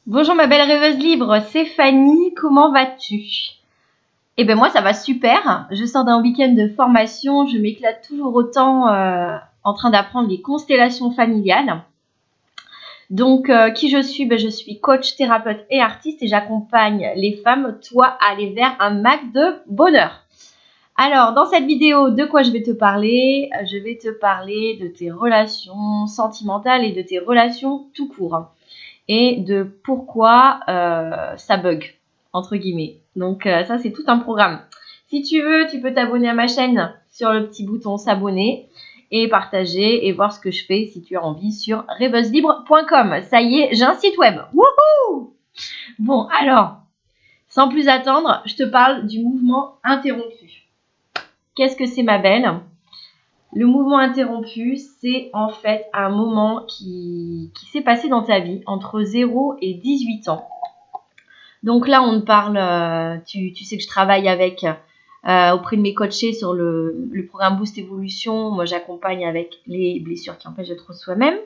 Bonjour ma belle rêveuse libre, c'est Fanny, comment vas-tu? Eh ben moi ça va super, je sors d'un week-end de formation, je m'éclate toujours autant en train d'apprendre les constellations familiales. Donc qui je suis? Je suis coach, thérapeute et artiste et j'accompagne les femmes, toi, à aller vers un max de bonheur. Alors dans cette vidéo, de quoi je vais te parler? Je vais te parler de tes relations sentimentales et de tes relations tout court. Et de pourquoi ça bug, entre guillemets. Donc ça, c'est tout un programme. Si tu veux, tu peux t'abonner à ma chaîne sur le petit bouton s'abonner et partager et voir ce que je fais si tu as envie sur rêveuselibre.com. Ça y est, j'ai un site web. Wouhou! Bon, alors, sans plus attendre, je te parle du mouvement interrompu. Qu'est-ce que c'est, ma belle? Le mouvement interrompu, c'est en fait un moment qui s'est passé dans ta vie entre 0 et 18 ans. Donc là, on parle, tu sais que je travaille avec auprès de mes coachés sur le programme Boost Évolution. Moi, j'accompagne avec les blessures qui empêchent d'être soi-même.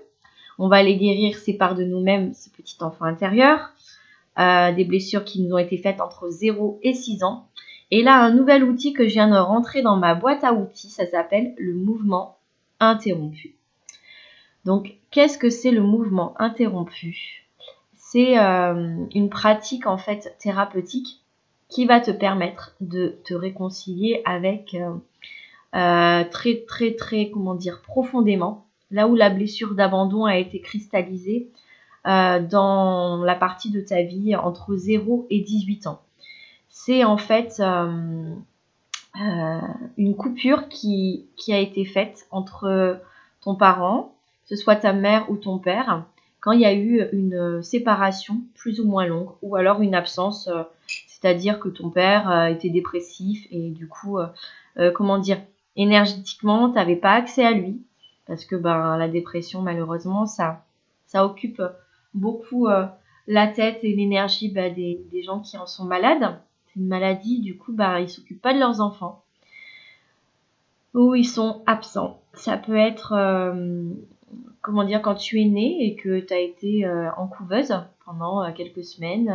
On va les guérir, ces parts de nous-mêmes, ce petit enfant intérieur. Des blessures qui nous ont été faites entre 0 et 6 ans. Et là, un nouvel outil que je viens de rentrer dans ma boîte à outils, ça s'appelle le mouvement interrompu. Donc, qu'est-ce que c'est le mouvement interrompu? C'est une pratique en fait thérapeutique qui va te permettre de te réconcilier avec très profondément, là où la blessure d'abandon a été cristallisée dans la partie de ta vie entre 0 et 18 ans. C'est en fait une coupure qui a été faite entre ton parent, que ce soit ta mère ou ton père, quand il y a eu une séparation plus ou moins longue, ou alors une absence, c'est-à-dire que ton père était dépressif et du coup, énergétiquement, tu n'avais pas accès à lui, parce que la dépression, malheureusement, ça occupe beaucoup la tête et l'énergie des gens qui en sont malades. C'est une maladie, du coup, ils ne s'occupent pas de leurs enfants ou ils sont absents. Ça peut être, quand tu es né et que tu as été en couveuse pendant quelques semaines.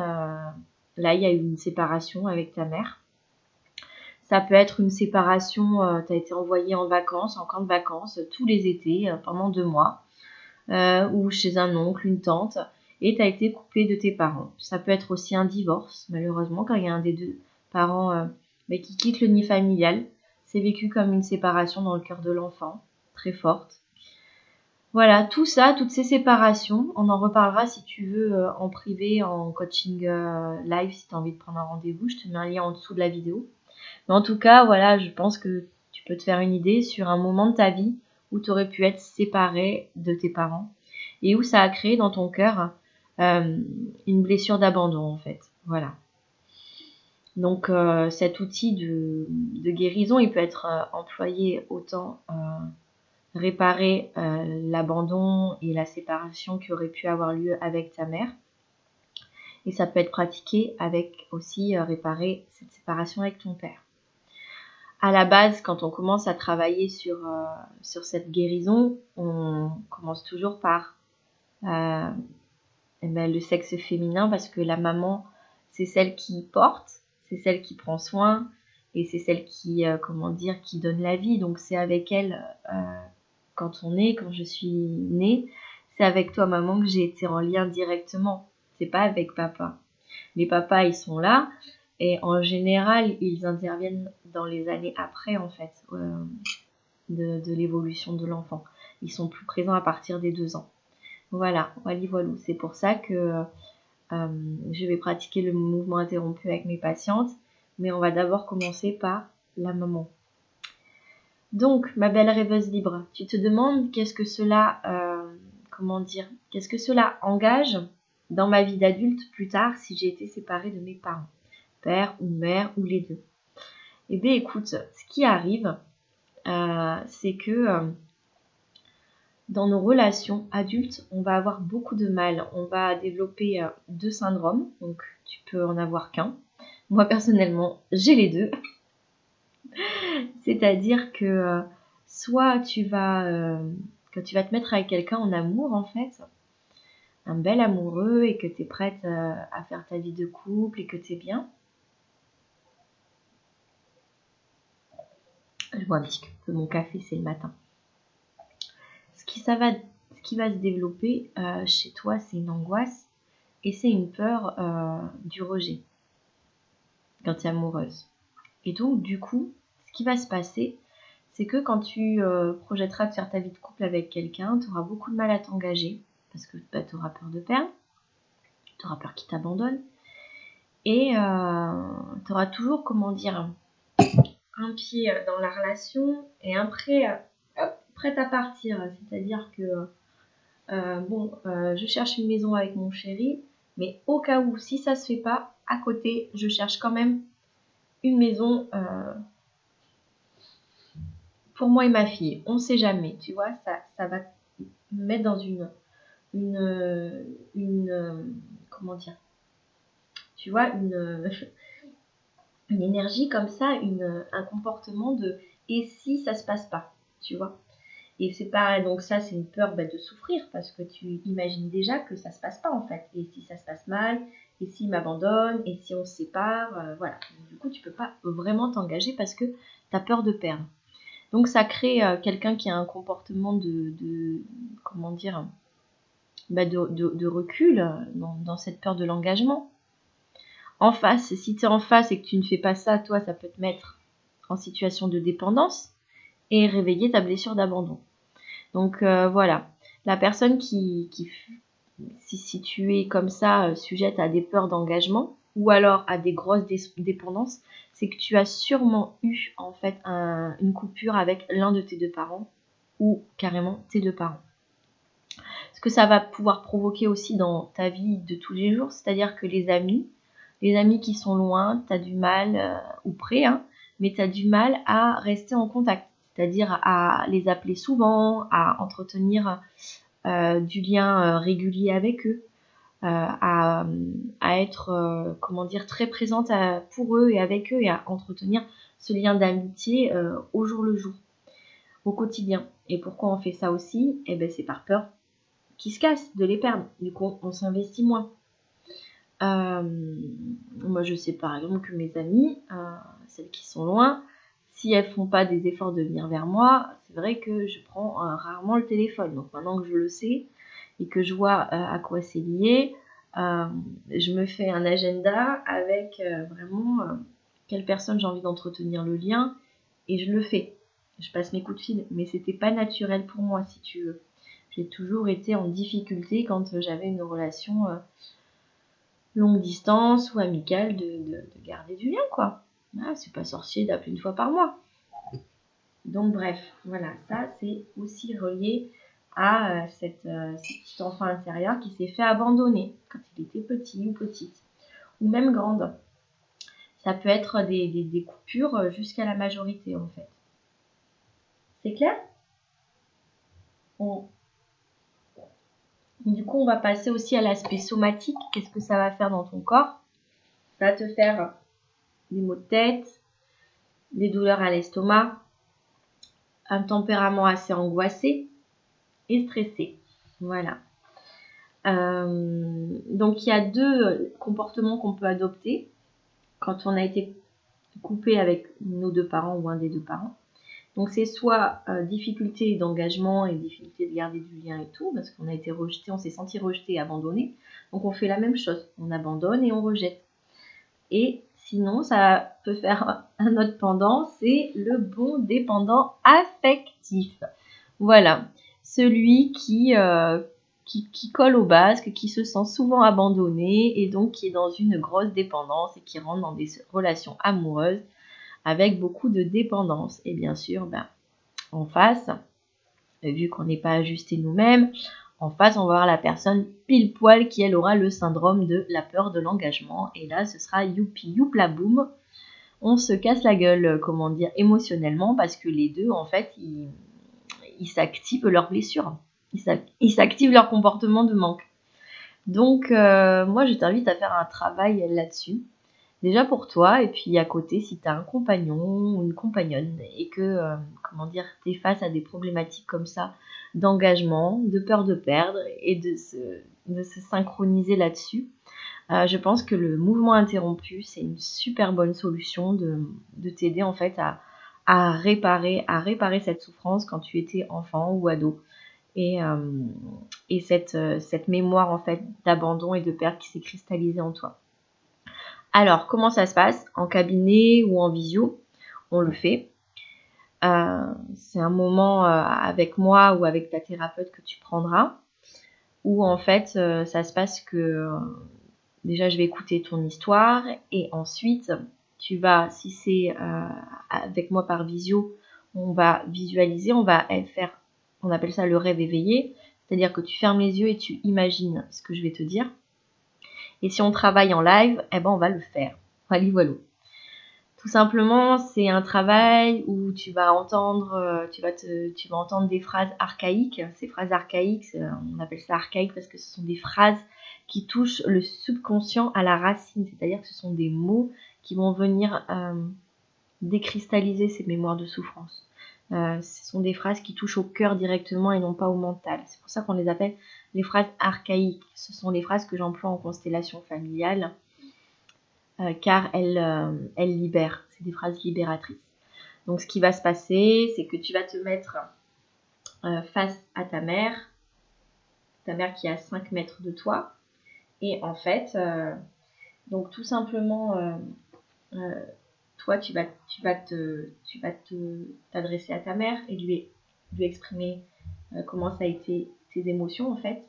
Là, il y a eu une séparation avec ta mère. Ça peut être une séparation, tu as été envoyé en vacances, en camp de vacances, tous les étés, pendant 2 mois, ou chez un oncle, une tante, et tu as été coupé de tes parents. Ça peut être aussi un divorce, malheureusement, quand il y a un des deux parents qui quitte le nid familial. C'est vécu comme une séparation dans le cœur de l'enfant, très forte. Voilà, tout ça, toutes ces séparations, on en reparlera si tu veux en privé, en coaching live, si tu as envie de prendre un rendez-vous. Je te mets un lien en dessous de la vidéo. Mais en tout cas, voilà, je pense que tu peux te faire une idée sur un moment de ta vie où tu aurais pu être séparé de tes parents et où ça a créé dans ton cœur une blessure d'abandon, en fait. Voilà. Donc cet outil de guérison, il peut être employé autant réparer l'abandon et la séparation qui aurait pu avoir lieu avec ta mère. Et ça peut être pratiqué avec aussi réparer cette séparation avec ton père. À la base, quand on commence à travailler sur cette guérison, on commence toujours par le sexe féminin, parce que la maman, c'est celle qui porte, c'est celle qui prend soin et c'est celle qui, qui donne la vie. Donc c'est avec elle, quand je suis née, c'est avec toi maman que j'ai été en lien directement. C'est pas avec papa. Les papas, ils sont là et en général, ils interviennent dans les années après, en fait, de l'évolution de l'enfant. Ils sont plus présents à partir des 2 ans. Voilà, voilou. C'est pour ça que je vais pratiquer le mouvement interrompu avec mes patientes, mais on va d'abord commencer par la maman. Donc, ma belle rêveuse libre, tu te demandes qu'est-ce que cela, qu'est-ce que cela engage dans ma vie d'adulte plus tard si j'ai été séparée de mes parents, père ou mère ou les deux. Eh bien, écoute, ce qui arrive, c'est que dans nos relations adultes, on va avoir beaucoup de mal. On va développer 2 syndromes, donc tu peux en avoir qu'un. Moi, personnellement, j'ai les 2. C'est-à-dire que soit quand tu vas te mettre avec quelqu'un en amour, en fait, un bel amoureux et que tu es prête à faire ta vie de couple et que tu es bien. Je bois un petit peu mon café, c'est le matin. Ce qui va se développer chez toi, c'est une angoisse et c'est une peur du rejet quand tu es amoureuse. Et donc, du coup, ce qui va se passer, c'est que quand tu projetteras de faire ta vie de couple avec quelqu'un, tu auras beaucoup de mal à t'engager parce que tu auras peur de perdre, tu auras peur qu'il t'abandonne et tu auras toujours, un pied dans la relation et un prêt à partir. C'est-à-dire que, je cherche une maison avec mon chéri, mais au cas où, si ça se fait pas, à côté, je cherche quand même une maison pour moi et ma fille. On ne sait jamais, tu vois, ça va me mettre dans comment dire, tu vois, une énergie comme ça, un comportement de et si ça se passe pas, tu vois. Et c'est pareil, donc ça c'est une peur de souffrir parce que tu imagines déjà que ça se passe pas en fait. Et si ça se passe mal, et s'il m'abandonne, et si on se sépare, voilà. Du coup tu peux pas vraiment t'engager parce que tu as peur de perdre. Donc ça crée quelqu'un qui a un comportement de recul dans cette peur de l'engagement. En face, si tu es en face et que tu ne fais pas ça, toi, ça peut te mettre en situation de dépendance et réveiller ta blessure d'abandon. Donc voilà, la personne si tu es comme ça, sujette à des peurs d'engagement ou alors à des grosses dépendances, c'est que tu as sûrement eu en fait une coupure avec l'un de tes deux parents ou carrément tes deux parents. Ce que ça va pouvoir provoquer aussi dans ta vie de tous les jours, c'est-à-dire que les amis qui sont loin, tu as du mal, ou près, hein, mais tu as du mal à rester en contact, c'est-à-dire à les appeler souvent, à entretenir du lien régulier avec eux, à être très présente pour eux et avec eux et à entretenir ce lien d'amitié au jour le jour, au quotidien. Et pourquoi on fait ça aussi ? C'est par peur qu'ils se cassent, de les perdre. Du coup, on s'investit moins. Moi, je sais par exemple que mes amies, celles qui sont loin, si elles font pas des efforts de venir vers moi, c'est vrai que je prends rarement le téléphone. Donc maintenant que je le sais et que je vois à quoi c'est lié, je me fais un agenda avec vraiment quelle personne j'ai envie d'entretenir le lien et je le fais. Je passe mes coups de fil, mais c'était pas naturel pour moi, si tu veux. J'ai toujours été en difficulté quand j'avais une relation longue distance ou amicale de garder du lien, quoi. Ah, c'est pas sorcier d'appeler une fois par mois. Donc bref, voilà, ça c'est aussi relié à ce petit enfant intérieur qui s'est fait abandonner quand il était petit ou petite, ou même grande. Ça peut être des coupures jusqu'à la majorité en fait. C'est clair ? Du coup, on va passer aussi à l'aspect somatique. Qu'est-ce que ça va faire dans ton corps ? Ça va te faire des maux de tête, des douleurs à l'estomac, un tempérament assez angoissé et stressé. Voilà. Donc, il y a deux comportements qu'on peut adopter quand on a été coupé avec nos deux parents ou un des deux parents. Donc, c'est soit difficulté d'engagement et difficulté de garder du lien et tout, parce qu'on a été rejeté, on s'est senti rejeté et abandonné. Donc, on fait la même chose. On abandonne et on rejette. Et sinon, ça peut faire un autre pendant, c'est le bon dépendant affectif. Voilà, celui qui colle au basque, qui se sent souvent abandonné et donc qui est dans une grosse dépendance et qui rentre dans des relations amoureuses avec beaucoup de dépendance. Et bien sûr, en face, vu qu'on n'est pas ajusté nous-mêmes, en face, on va voir la personne pile poil qui, elle, aura le syndrome de la peur de l'engagement. Et là, ce sera youpi youpla boum. On se casse la gueule, émotionnellement, parce que les deux, en fait, ils s'activent leurs blessures. Ils s'activent leur comportement de manque. Donc, moi, je t'invite à faire un travail là-dessus. Déjà pour toi, et puis à côté, si tu as un compagnon ou une compagnonne et que, tu es face à des problématiques comme ça, d'engagement, de peur de perdre et de se synchroniser là-dessus. Je pense que le mouvement interrompu, c'est une super bonne solution de t'aider en fait à réparer cette souffrance quand tu étais enfant ou ado. Et cette mémoire en fait d'abandon et de perte qui s'est cristallisée en toi. Alors, comment ça se passe? En cabinet ou en visio? On le fait. C'est un moment avec moi ou avec ta thérapeute que tu prendras, où en fait ça se passe que déjà je vais écouter ton histoire et ensuite tu vas, si c'est avec moi par visio, on va visualiser, on va faire, on appelle ça le rêve éveillé, c'est-à-dire que tu fermes les yeux et tu imagines ce que je vais te dire. Et si on travaille en live, eh ben on va le faire. Voilà, voilà. Tout simplement, c'est un travail où tu vas entendre, tu vas entendre des phrases archaïques. Ces phrases archaïques, on appelle ça archaïque parce que ce sont des phrases qui touchent le subconscient à la racine, c'est-à-dire que ce sont des mots qui vont venir décristalliser ces mémoires de souffrance. Ce sont des phrases qui touchent au cœur directement et non pas au mental. C'est pour ça qu'on les appelle les phrases archaïques. Ce sont les phrases que j'emploie en constellation familiale. Car elles libèrent, c'est des phrases libératrices. Donc ce qui va se passer, c'est que tu vas te mettre face à ta mère qui est à 5 mètres de toi, et en fait, donc tout simplement, toi tu vas t'adresser à ta mère et lui exprimer comment ça a été tes émotions en fait,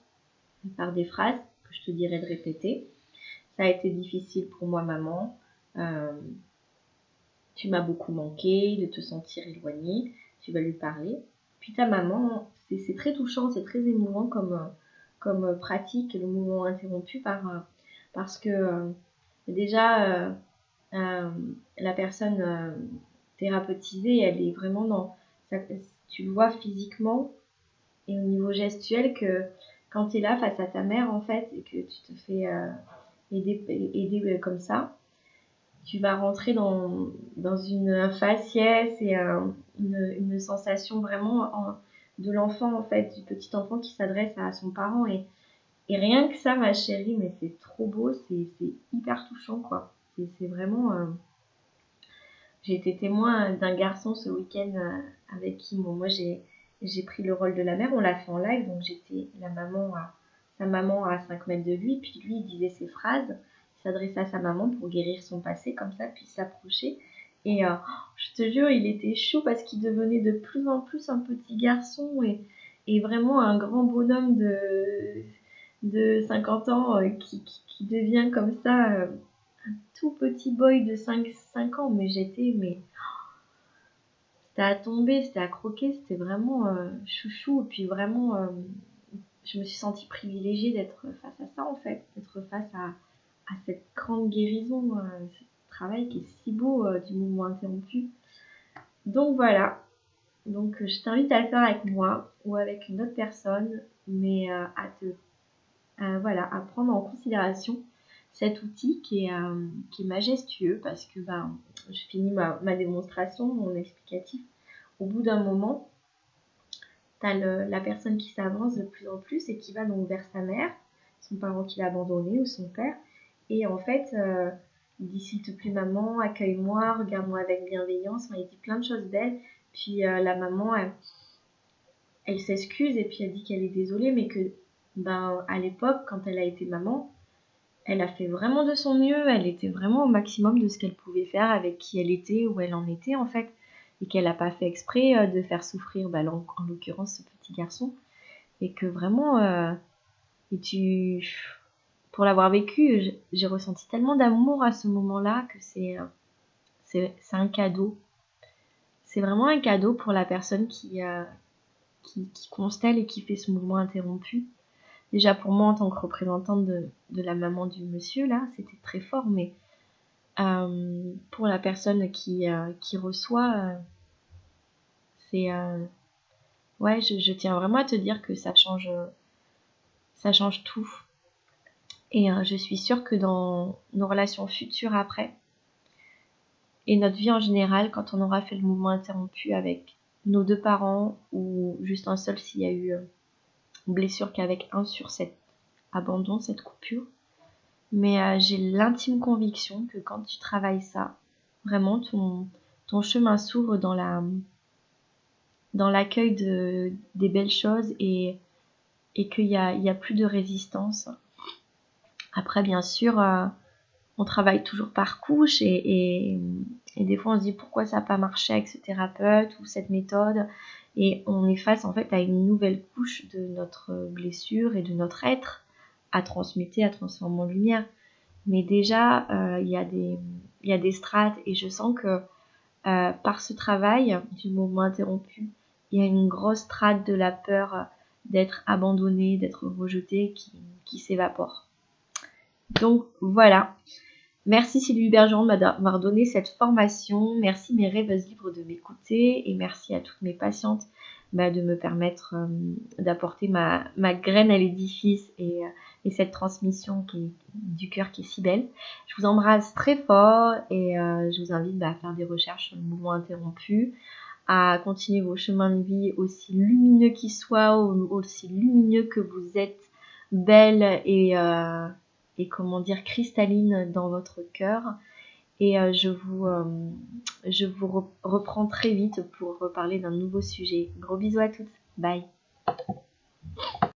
par des phrases que je te dirai de répéter. Ça a été difficile pour moi, maman. Tu m'as beaucoup manqué, de te sentir éloignée. Tu vas lui parler. Puis ta maman, c'est très touchant, c'est très émouvant comme pratique, le mouvement interrompu parce que déjà la personne thérapeutisée, elle est vraiment dans... Tu le vois physiquement et au niveau gestuel que quand tu es là face à ta mère en fait et que tu te fais aider comme ça, tu vas rentrer dans une faciès et une sensation vraiment de l'enfant en fait, du petit enfant qui s'adresse à son parent et rien que ça ma chérie, mais c'est trop beau, c'est hyper touchant quoi. C'est vraiment... J'ai été témoin d'un garçon ce week-end avec qui moi j'ai pris le rôle de la mère, on l'a fait en live, donc j'étais sa maman à 5 mètres de lui, puis lui il disait ses phrases, il s'adressait à sa maman pour guérir son passé comme ça, puis s'approcher. Et je te jure, il était chaud parce qu'il devenait de plus en plus un petit garçon et vraiment un grand bonhomme de 50 ans qui devient comme ça tout petit boy de 5 ans, mais c'était à tomber, c'était à croquer, c'était vraiment chouchou. Et puis vraiment, je me suis sentie privilégiée d'être face à ça en fait, d'être face à cette grande guérison, ce travail qui est si beau du mouvement interrompu. Donc voilà, donc je t'invite à le faire avec moi ou avec une autre personne, mais à prendre en considération cet outil qui est majestueux parce que je finis ma démonstration, mon explicatif. Au bout d'un moment, tu as la personne qui s'avance de plus en plus et qui va donc vers sa mère, son parent qui l'a abandonné ou son père. Et en fait, il dit s'il te plaît maman, accueille-moi, regarde-moi avec bienveillance. Enfin, il dit plein de choses belles. Puis la maman, elle s'excuse et puis elle dit qu'elle est désolée, mais que à l'époque, quand elle a été maman, elle a fait vraiment de son mieux, elle était vraiment au maximum de ce qu'elle pouvait faire avec qui elle était, où elle en était en fait, et qu'elle n'a pas fait exprès de faire souffrir, en l'occurrence, ce petit garçon, et que vraiment, pour l'avoir vécu, j'ai ressenti tellement d'amour à ce moment-là que c'est un cadeau. C'est vraiment un cadeau pour la personne qui constelle et qui fait ce mouvement interrompu. Déjà pour moi en tant que représentante de la maman du monsieur là, c'était très fort, mais pour la personne qui reçoit, c'est ouais, je tiens vraiment à te dire que ça change tout. Et je suis sûre que dans nos relations futures après, et notre vie en général, quand on aura fait le mouvement interrompu avec nos 2 parents, ou juste un seul s'il y a eu une blessure qu'avec 1 sur 7 abandon, cette coupure. Mais j'ai l'intime conviction que quand tu travailles ça, vraiment ton chemin s'ouvre dans l'accueil des belles choses et qu'il y a plus de résistance. Après, bien sûr, on travaille toujours par couche et des fois on se dit pourquoi ça n'a pas marché avec ce thérapeute ou cette méthode, et on est face en fait à une nouvelle couche de notre blessure et de notre être à transmuter, à transformer en lumière. Mais déjà, il y a des strates, et je sens que par ce travail du mouvement interrompu, il y a une grosse strate de la peur d'être abandonné, d'être rejeté qui s'évapore. Donc voilà. Merci Sylvie Bergeron de m'avoir donné cette formation. Merci mes rêveuses libres de m'écouter, et merci à toutes mes patientes de me permettre d'apporter ma graine à l'édifice et cette transmission du cœur qui est si belle. Je vous embrasse très fort et je vous invite à faire des recherches sur le mouvement interrompu, à continuer vos chemins de vie aussi lumineux qu'ils soient, aussi lumineux que vous êtes, belle et comment dire, cristalline dans votre cœur. Et je vous reprends très vite pour reparler d'un nouveau sujet. Gros bisous à toutes. Bye.